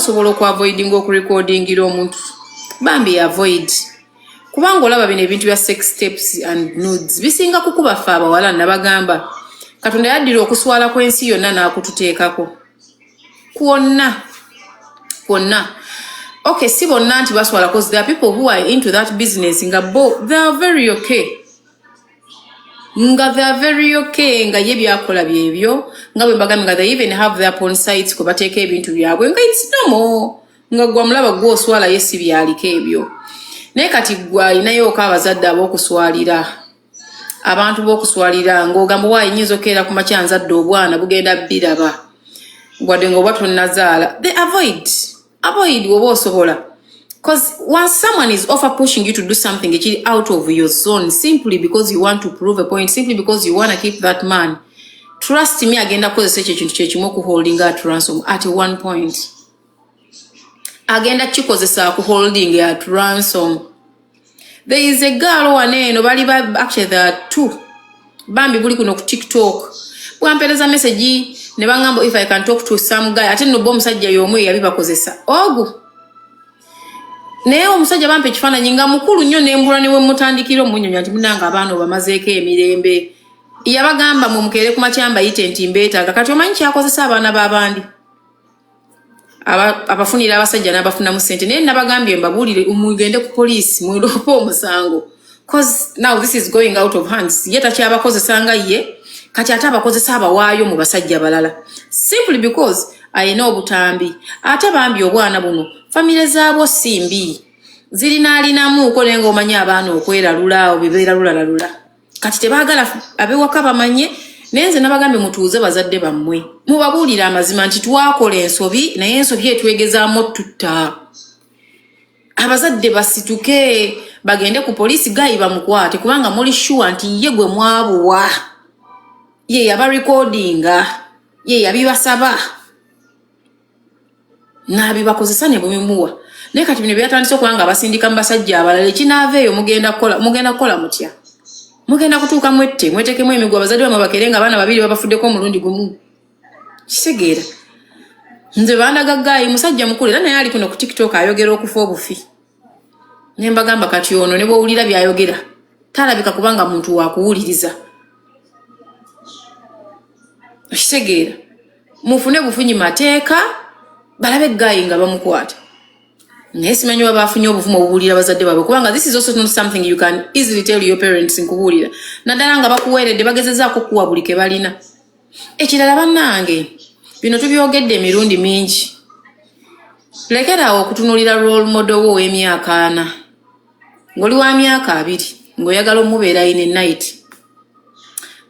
wasobola okuavoidinga okurekodingira omuntu bambi avoid kubanga olaba bino ebintu bya sex tapes and nudes bisinga kukuba ffe abawala nabagamba Katonda yaddira okuswala kw'ensi yonna n'akututeekako kwonna okay si bonna nti baswala because there are people who are into that business nga they are very okay nga ye byakola byebyo nga bwe mbagambe nga they even have their porn sites ko bateeka ebintu byabwe nga it's normal nga gwa mulaba gwo oswala yesi byaliko ebyo naye kati gwa alinayo abazadde ab'okuswalira abantu b'okuswalira ng'ogamba waayinyiza okeera ku makyanzadde obwana bugenda biraba gwadde ng'oba tonnazaala they avoid woba osobola because once someone is offer pushing you to do something actually out of your zone simply because you want to prove a point, simply because you want to keep that man, trust me agenda kukozesa ekyo ekintu kyekimu okuholding at ransom at one point agenda kikozesa kuholding at ransom. There is a girl waneeno bali actually there are two bambi buli kuno ku TikTok bwampereza message ne bangamba if I can talk to some guy ate no bomusajja yomwe yabibakozesa ogu naye omusajja bampe ekifaananyi nga mukulu nnyo nembula newe mutandikira omunyonya nti munanga abaana obamazeeko emirembe yabagamba mumukeere ku makyamba yite nti mbeetaaga kati omanyi kyakozesa abaana b'abandi abafunira abasajja n'abafunamu ssente naye nabagambye mbabuulire mugende ku poliisi mwerope omusango because now this is going out of hands ye takyabakozesanga ye kati ate abakozesa abawaayo mu basajja balala simply because ayina obutambi ate bambi obwana buno famire zaabwo simbi zirinaalinamuuko naye ng'omanyi abaana okweralula obibeera lulalala kati tebaagala abewaka bamanye naye nze nabagambye mutuuze bazadde bammwe mubabuulire amazima nti twakola ensobi naye ensobi etwegezaamu tutta abazadde basituke bagende ku poliisi gayi bamukwate kubanga muli sure nti ye gwe mwabuwa ye yabarekodinga ye yabibasaba n'abibakozesa ne bumimuwa naye kati bino byatandise okubanga abasindika mu basajja abalala ekinaaveeyo mugenda kukola mutya mugenda kutuuka mwetekemu emigwa abazadde bamwe bakere nga abaana babiri babafuddeko omulundi gumu kisegeera nze bandagaggayi musajja mukulu era naye ali kuno ku TikTok ayogera okufa obufi ne mbagamba kati ono ne bw'owulira byayogera talabika kubanga muntu wakuwuliriza kisegeera mufune bufunyi mateeka balabe gayi nga bamukwata naye simanyi baba bafunye obuvumu obubuulira bazadde baabwe kubanga this is also not something you can easily tell your parents nkubuulira naddala nga bakuweeredde bagezezaako kuwa buli ke balina ekirala bannange bino tubyogedde emirundi mingi lekerawo okutunuulira role model wo ow'emyaka 4 ng'oli wa myaka 2 ng'oyagala omubeera in a night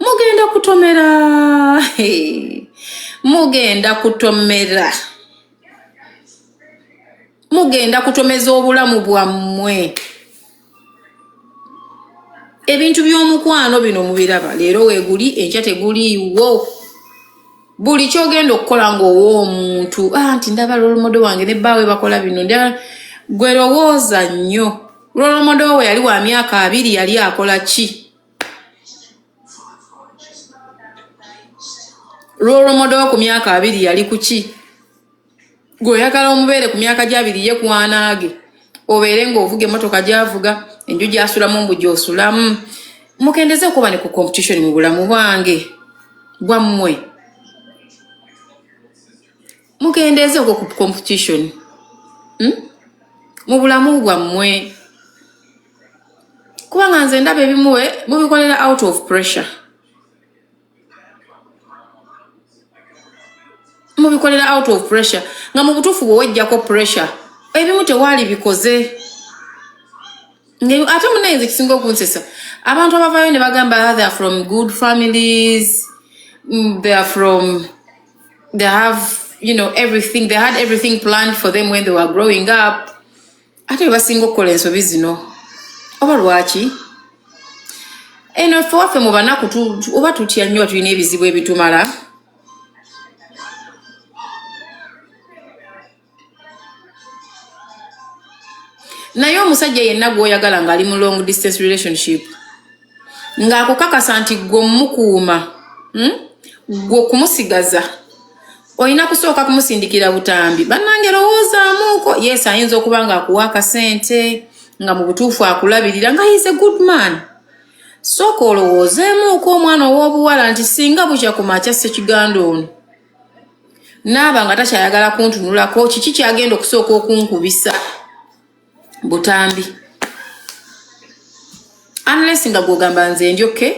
mugenda kutomera mugenda kutomeza obulamu bwammwe ebintu by'omukwano bino mubiraba leero weeguli enkya teguliiwo buli kyogenda okukola ng'ow'omuntu nti ndaba role model wange ne bbaawe bakola bino gwe lowooza nnyo role model we yali wa myaka 2 yali akola ki role model ku myaka 2 yali ku ki gweoyagala omubeere ku myaka gya 2 ye kwanaage obeere ng'ovuga emmotoka gy'avuga enju gy'asulamu mbu gy'osulamu mukendeze okuba ne ku competition mu bulamu bwange bwammwe mukendeze okwo ku competition mu bulamu bwammwe kubanga nze ndaba ebimuwe mubikolera out of pressure mubikolera out of pressure nga mu butuufu bwe wejjako pressure ebimu tewaali bikoze ate munayinza ekisinga okunsesa abantu abavaayo ne bagamba they are from good families they have everything, they had everything planned for them when they were growing up ate basinga okukola ensobi zino oba lwaki eno ffe waffe mu banaku oba tutya nnyo tulina ebizibu ebitumala naye omusajja yenna gw'oyagala ng'ali mu long distance relationship ng'akukakasa nti gwe mukuuma gwe okumusigaza Oyina kusooka kumusindikira butambi. Bannange lowoozamuuko. Yes, ayinza okuba nga akuwa akasente nga mu butuufu akulabirira nga he's a good man. Sooka olowoozeemuuko omwana ow'obuwala nti singa bukya ku makya Ssekiganda ono naaba nga takyayagala kuntunulako kiki kyagenda okusooka okunkubisa butambi. Unless nga gwogamba nze ndi okay,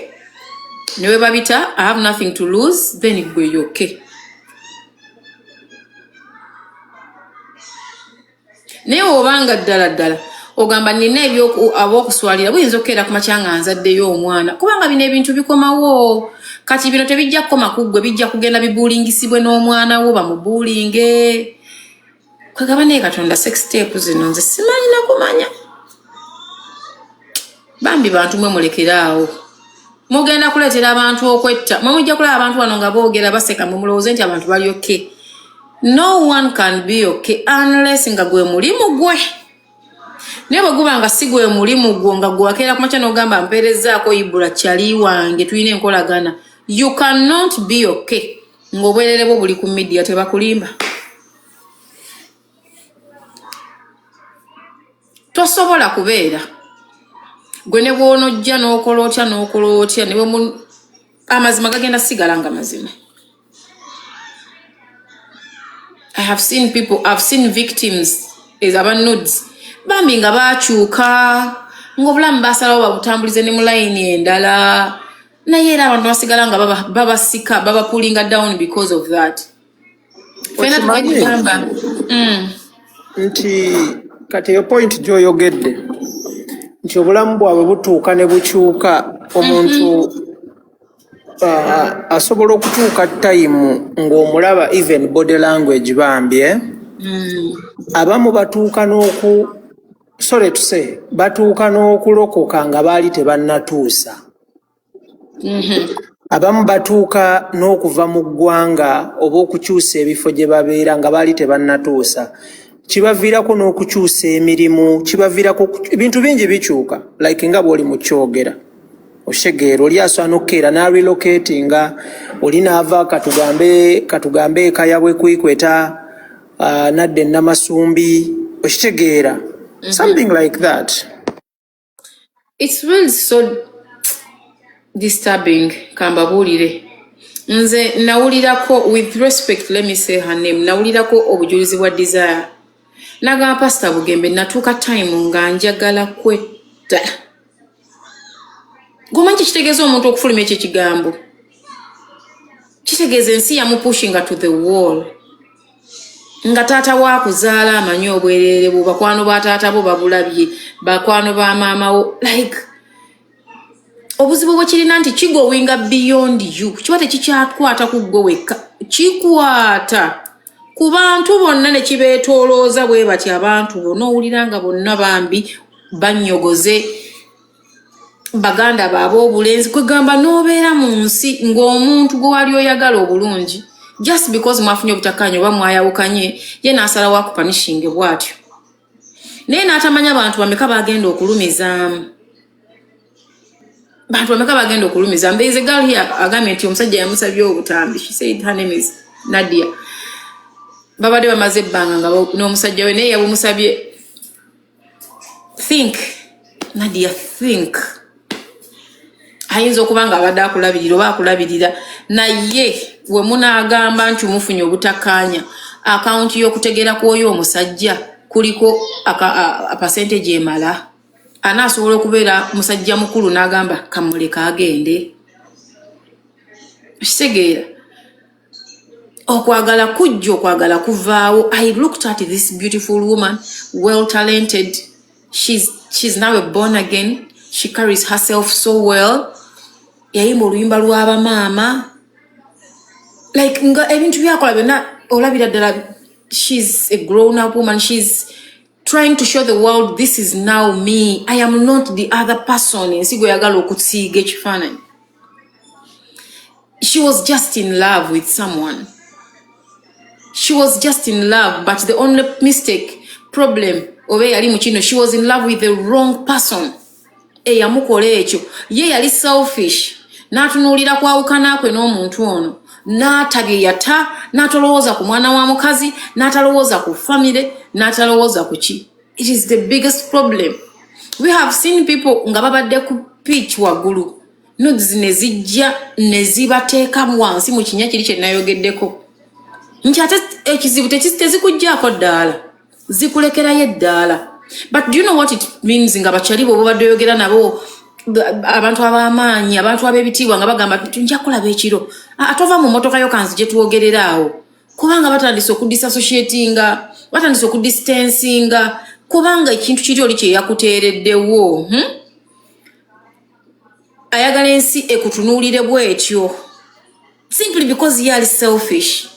niwe babita I have nothing to lose, then gwe okay. Naye obanga ddala ogamba nina ebyo ab'okuswalira buyinza okukeera ku makya nga nzaddeyo omwana kubanga bino ebintu bikomawo. Kati bino tebijja kukoma ku ggwe, bijja kugenda bibuulingisibwe n'omwana wo bamubuulinge. Kwegaba naye Katonda sex tape zino nze simanyi na kumanya. Bambi bantu mwe mulekeraawo. Mugenda kuleetera abantu okwetta. Mwe mujja kulaba abantu wano nga boogera baseka mwe mulowooze nti abantu bali okay. No one can be okay unless nga gwe mulimu gwe. Naye bwe guba nga si gwe mulimu gwo nga gwe wakeera ku makya n'ogamba mpeerezaako Ibula kyali wange tulina enkolagana. You cannot be okay. Ng'obwerere bwo buli ku media tebakulimba. Tosobola kubeera. Gwe ne bw'onojja n'okola otya ne bwe amazima gagenda sigala nga mazima. I've seen victims as abanuds. Bambi nga bakyuka ng'obulamu basalawo babutambulize ne mu layini endala. Naye era abantu basigala nga babasika babapulinga down because of that. Nti kati yo point gy'oyogedde nti obulamu bwabwe butuuka ne bukyuka omuntu asobola okutuuka time ng'omulaba even body language bambye abamu batuuka batuuka n'okulokoka nga baali tebannatuusa. Abamu batuuka n'okuva mu ggwanga oba okukyusa ebifo gye babeera nga baali tebannatuusa. Kibaviirako n'okukyusa emirimu, kibaviirako ebintu bingi bikyuka like nga bw'oli mu kyogera. Oshegeera oli asobola n'okkeera n'arelocatinga, oli n'ava katugambe eka yabwe kwikweta nadde Namasumbi, okitegeera. Something like that. It's really so disturbing kambabuulire. Nze nawulirako with respect, let me say her name, nawulirako obujulizi bwa Desire. Nagamba Pastor Bugembe natuuka time nga njagala kwetta. Gomanyi kitegeeza omuntu okufuluma ekyo ekigambo. Kitegeeza ensi yamupushing to the wall. Nga taata waakuzaala amanyi obwerere bwo, bakwano ba taata bo babulabye, bakwano ba maama wo, like obuzibu bwe kirina nti kigowinga beyond you. Kiba tekikyakwata ku ggwe wekka, kikwata ku bantu bonna ne kibeetoolooza bwe bati abantu bonna owulira nga bonna bambi bannyogoze baganda baabwe obulenzi. Kwegamba n'obeera mu nsi ng'omuntu gwe wali oyagala obulungi just because mwafunye obutakkaanya oba mwayawukanye ye n'asalawo akupanishinge bw'atyo. Naye n'atamanya bantu bameka bagenda okulumizaamu. Bantu bameka bagenda okulumizaamu. There is a girl here agambye nti omusajja yamusabye obutambi. She said her name is Nadia. Babadde bamaze ebbanga nga n'omusajja we naye yabumusabye. Think Nadia, think. Ayinza okuba nga abadde akulabirira oba akulabirira naye we munaagamba nti mufunye obutakkaanya akawunti y'okutegera kw'oyo omusajja kuliko percentage emala, anaasobola okubeera musajja mukulu n'agamba kamuleka agende. Kitegeera okwagala kujja okwagala kuvaawo. I looked at this beautiful woman, well talented. She's now a born again. She carries herself so well. Yayimba oluyimba lw'abamaama. Like nga ebintu byakola byonna olabira ddala she's a grown up woman. She's trying to show the world this is now me. I am not the other person. Ensigo yagala okusiiga ekifaananyi. She was just in love with someone. She was just in love, but the only problem oba yali mu kino, she was in love with the wrong person. Eyamukola ekyo ye yali selfish. N'atunuulira kwawukana kwe n'omuntu ono n'atabye yata n'atalowooza ku mwana wa mukazi n'atalowooza ku family n'atalowooza ku ki. It is the biggest problem. We have seen people nga babadde ku pitch waggulu nudes ne zijja ne zibateeka wansi mu kinya kiri kye nayogeddeko nti ate ekizibu tezikugjaako ddaala zikulekerayo eddaala. But do you know what it means nga bakyali bo babadde oyogera nabo abantu ab'amaanyi abantu ab'ebitiibwa nga bagamba nja kulaba ekiro atova mu motoka yo kanzi gye tuwogereraawo kubanga batandise okudisassociatinga batandise okudistancinga kubanga ekintu kiri oli kyeyakuteereddewo ayagala ensi ekutunuulire bw'etyo simply because ye ali selfish.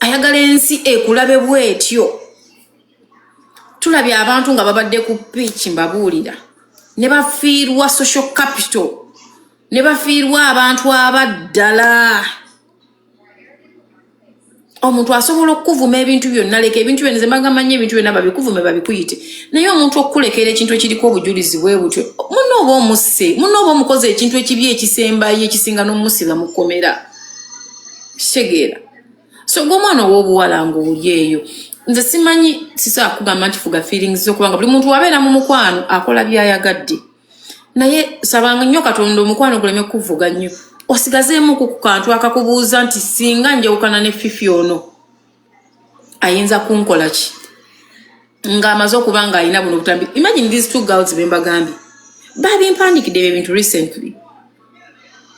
Ayagala ensi ekulabe bw'etyo. Tulabye abantu nga babadde ku pitch mbabuulira ne bafiirwa social capital ne bafiirwa abantu abaddala. Omuntu asobola okuvuma ebintu byonna leka ebintu byonna zembagamanye ebintu byonna babikuvume babikuyite naye omuntu okukulekera ekintu ekiriko obujulizi bwe butyo munno oba omusse munno oba omukozi ekintu ekibi ekisembayo ekisinga n'omusiga mu kkomera kitegeera. So g'omwana ow'obuwala ng'oli eyo nze simanyi sisobola kugamba nti fuga feelings zo kubanga buli muntu wabeera mu mukwano akola by'ayagadde naye sabanga nnyo Katonda omukwano guleme kuvuga nnyo osigazeemu ku kantu akakubuuza nti singa njawukana ne Fifi ono ayinza kunkola ki ng'amaze okuba ng'alina buno butambi. Imagine these two girls be mbagambye babimpandikidde ebintu recently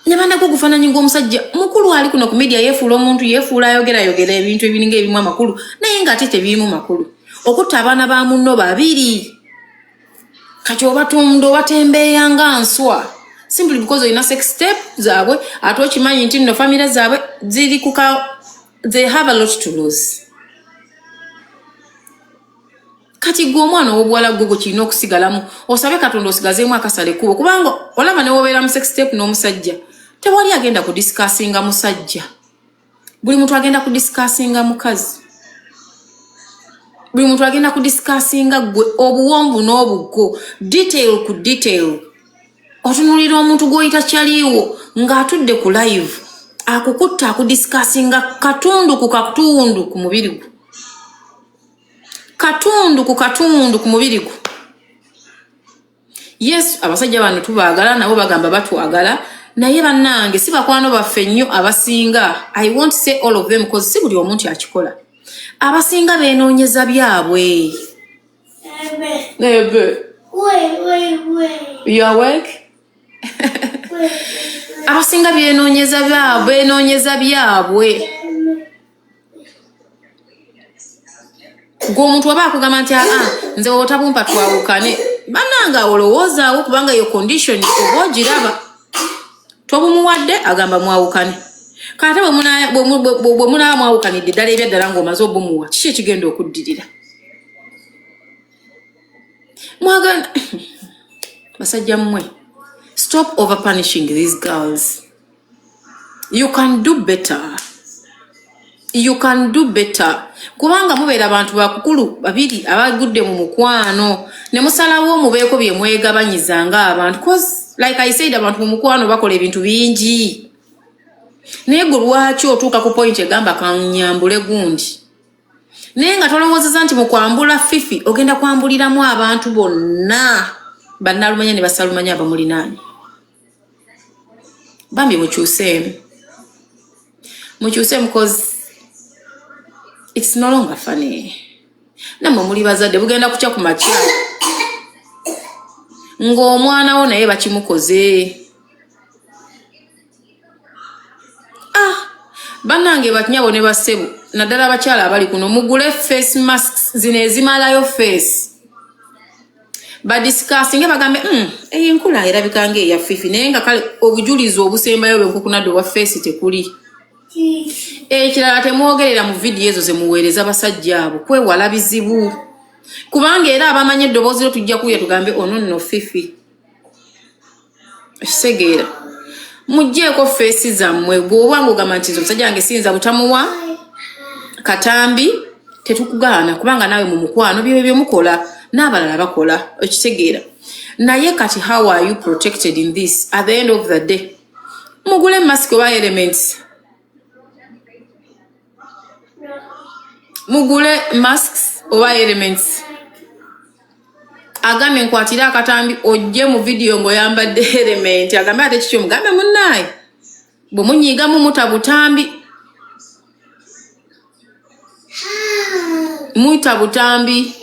ne bandako okufaananyi ng'omusajja mukulu ali kuno ku media yeefuula omuntu yeefuula ayogera ebintu ebiringa ebimu amakulu naye ng'ate tebirimu makulu okutta abaana ba munno babiri kati obatunda obatembeeya nga nswa simply because olina sex step zaabwe ate okimanyi nti nno famire zaabwe ziri they have a lot to lose. Kati gwe omwana ow'obuwala gwe kirina okusigalamu osabe Katonda osigazeemu akasale kubo kubanga olaba ne wobeera mu sex step n'omusajja tewali agenda kudiscussinga musajja buli muntu agenda kudiscussinga mukazi buli muntu agenda kudiscussinga gwe obuwonvu n'obuggo detail ku detail. Otunulira omuntu gw'oyita kyaliiwo ng'atudde ku live akukutta akudiscussinga katundu ku katundu ku mubiri gwe katundu ku katundu ku mubiri gwe. Yes abasajja bano tubaagala nabo bagamba batwagala naye bannange si bakwano baffe nnyo abasinga I won't say all of them because si buli omuntu akikola abasinga beenoonyeza byabwe. You are awake? Abasinga beenoonyeza byabwe. G'omuntu oba akugamba nti nze otabumpa twawukane bannanga olowoozaawo kubanga yo condition oba ogiraba tobumuwadde agamba mwawukane kate bwe munaaba mwawukanidde ddala ebyaddala ng'omaze obumuwa kiki ekigenda okuddirira mwagana basajja mmwe stop over punishing these girls. You can do better. You can do better. Kubanga mubeera abantu bakukulu babiri abagudde mu mukwano ne musalawo mubeeko bye mwegabanyiza ng'abantu cause like I said abantu mu mukwano bakola ebintu bingi naye gwe lwaki otuuka ku point egamba kanyambule gundi naye nga tolowoozeza nti mu kwambula Fifi ogenda kwambuliramu abantu bonna bannalumanya ne basalumanya abamulinaanye. Bambi mukyuseemu because it's no longer funny. Namwe muli bazadde bugenda kutya ku makya ng'omwana wo naye bakimukoze. Bannange bakinyabo ne bassebo naddala abakyala abali kuno mugule face masks zino ezimalayo face badiscussing bagambe enkula erabika ng'eya Fifi naye nga kale obujulizi obusembayo bwenkukunadde wa face tekuli. Ekirala temwogerera mu vidiyo ezo ze muweereza basajja abo kwewala bizibu kubanga era abamanye eddoboozi lyo tujja kuya tugambe ono nno Fifi segeera mugjeeko feesi zammwe bw'oba ng'ogamba nti omusajja wange siyinza butamuwa katambi tetukugaana kubanga naawe mu mukwano byebyo byemukola n'abalala bakola okitegeera naye kati how are you protected in this at the end of the day mugule mask oba elements mugule masks oba elements agambe nkwatira akatambi ojje mu video ng'oyambadde element agambe ate kikyo mugambe munnaye bwe munyiigamu mutabutambi mwita butambi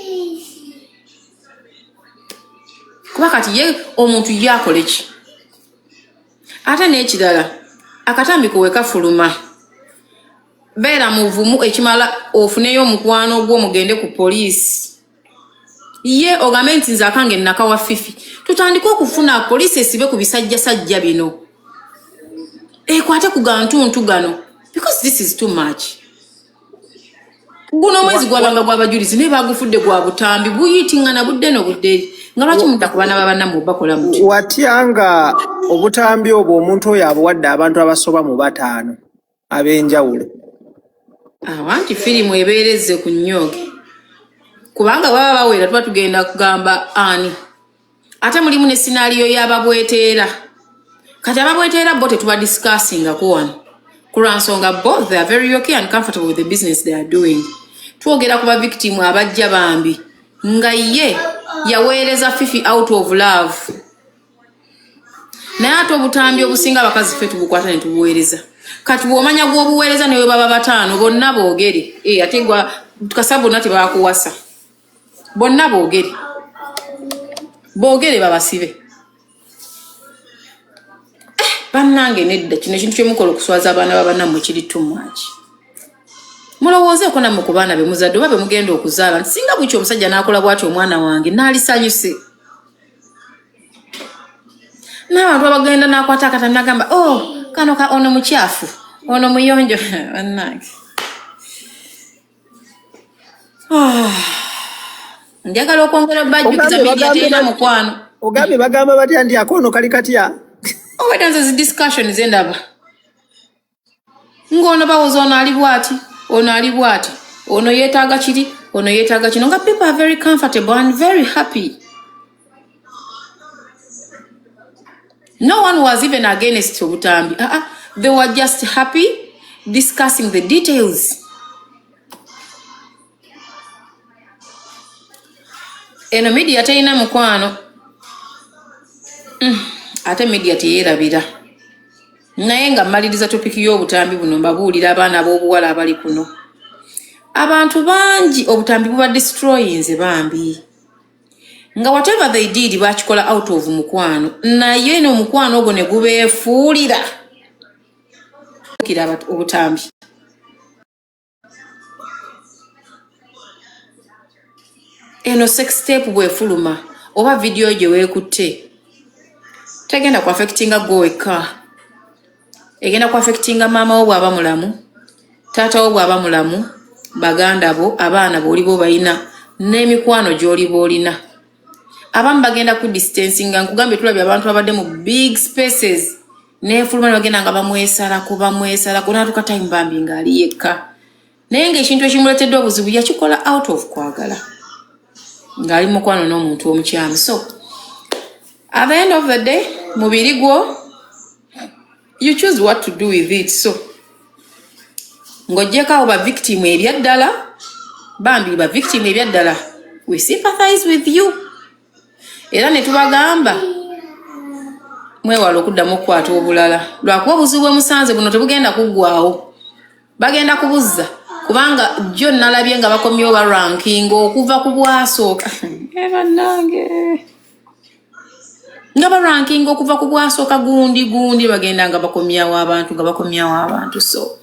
kuba kati ye omuntu yakole ki ate n'ekirala akatambi kowe kafuluma beera muvumu ekimala ofuneyo omukwano gwo mugende ku poliisi ye ogambe nti nze akange nakawa fifi tutandike okufuna poliisi esibe ku bisajjasajja bino ekwate ku gantuntu gano because this is too much guno mwezi gwabanga gwabajulizi naye bagufudde gwa butambi buyitingana budde n'obudde nga lwaki mudda ku baana babannamu bakola muti watyanga obutambi obwo omuntu oyo abuwadde abantu abasoba mu 5 ab'enjawulo awanti firimu ebeereze ku nnyoge kubanga baba bawera tuba tugenda kugamba ani ate mulimu ne sinaaliyo y'ababweteera kati ababweteera bo tetuba discussingako wano kulansonga both they are very okay and comfortable with the business they are doing twogera kuba victim abajja bambi nga ye yaweereza fifi out of love naye ate obutambi obusinga abakazi ffe tubukwata ne tubuweereza kati bw'omanya gw'obuweereza newe baba 5 bonna boogere ate gwa kasa bonna tebakuwasa bonna boogere babasibe bannange nedda kino ekintu kyemukola okuswaza abaana babannammwe kiri tumwaki mulowoozeeko nammwe ku baana be muzadde oba be mugenda okuzaala nti singa bwiki omusajja n'akola bwati omwana wange naalisanyuse n'abantu abagenda n'akwata akatambi n'agamba kano ono mukyafu ono muyonjo bannange njagala okwongera bajjukiza media terina mukwano ogambye bagamba batya nti akono kali katya owedanza zi discussion zendaba ng'ono bawoza ono ali bwati ono ali bwati ono yeetaaga kiri ono yeetaaga kino nga people are very comfortable and very happy. No one was even against obutambi. They were just happy discussing the details. Eno media teyina mukwano. Ate media teyerabira. Naye nga mmaliriza topiki y'obutambi buno mbabuulira abaana b'obuwala abali kuno. Abantu bangi obutambi buba destroyinze bambi. Nga whatever they did bakikola out of mukwano. Naye no mukwano ogwo ne gubeefuulira. Kira obutambi. Eno sex tape bwefuluma oba video gye weekutte tegenda ku affectinga gwe wekka. Egenda ku affectinga maama wo bw'aba mulamu, taata wo bw'aba mulamu, baganda bo, abaana bo olibo bayina n'emikwano gy'oliba olina. Abamu bagenda ku distancinga nkugambe tulabye abantu abadde mu big spaces n'efuluma ne bagenda nga bamwesalako n'atuuka time bambi ng'ali yekka. Naye ng'ekintu ekimuleetedde obuzibu yakikola out of kwagala. Ngali mukwano n'omuntu omukyami. So at the end of the day mubiri gwo you choose what to do with it. So ngojeka oba victim ebyaddala bambi ba victim ebyaddala we sympathize with you. Era ne tubagamba mwewala okuddamu okukwata obulala lwakuba obuzibu bwemusanze buno tebugenda kuggwawo, bagenda kubuzza kubanga jjo nalabye nga bakomyewo ba ranking okuva ku bwasooka bannange nga ba ranking okuva ku bwasooka gundi bagenda nga bakomyawo abantu. So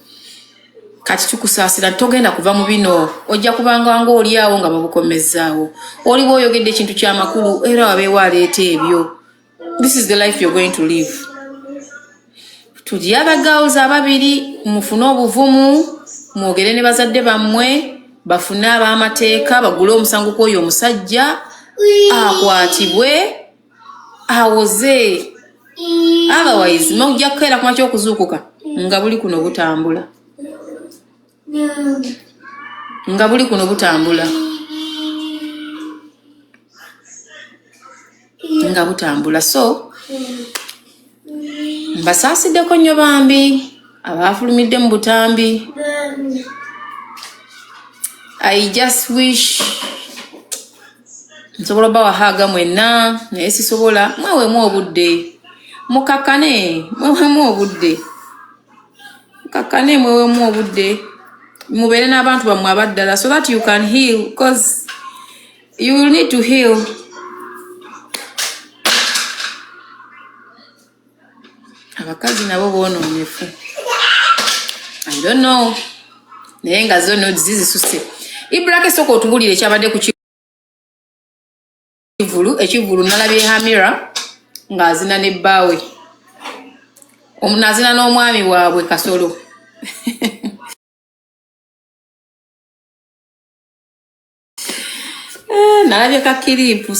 kati tukusaasira togenda kuva mu bino ojja kubanga nga oliawo nga babukomezzaawo oliwo oyogedde ekintu ky'amakulu era wabeewo aleeta ebyo. This is the life you're going to live. Tuli other girls ababiri mufune obuvumu mwogere ne bazadde bammwe bafune ab'amateeka bagule omusango kw'oyo omusajja akwatibwe awoze. Otherwise mujja kukeera ku makya okuzuukuka nga buli kuno butambula. So mbasaasideko nnyo bambi abaafulumidde mu butambi I just wish nsobola bawahaga mwenna naye sisobola mwewemu obudde mukakane mwewemu obudde mukakane mwewemu obudde mubeere n'abantu bammwe abaddala so that you can heal because you will need to heal. Abakazi nabo boonoonefu I don't know naye nga zo notes zizisuse Ibrake soko otubulire ekyabadde ku ekivulu nalabye Hamira ng'azina ne bbaawe omunazina n'omwami waabwe Kasolo nalabye kakiripu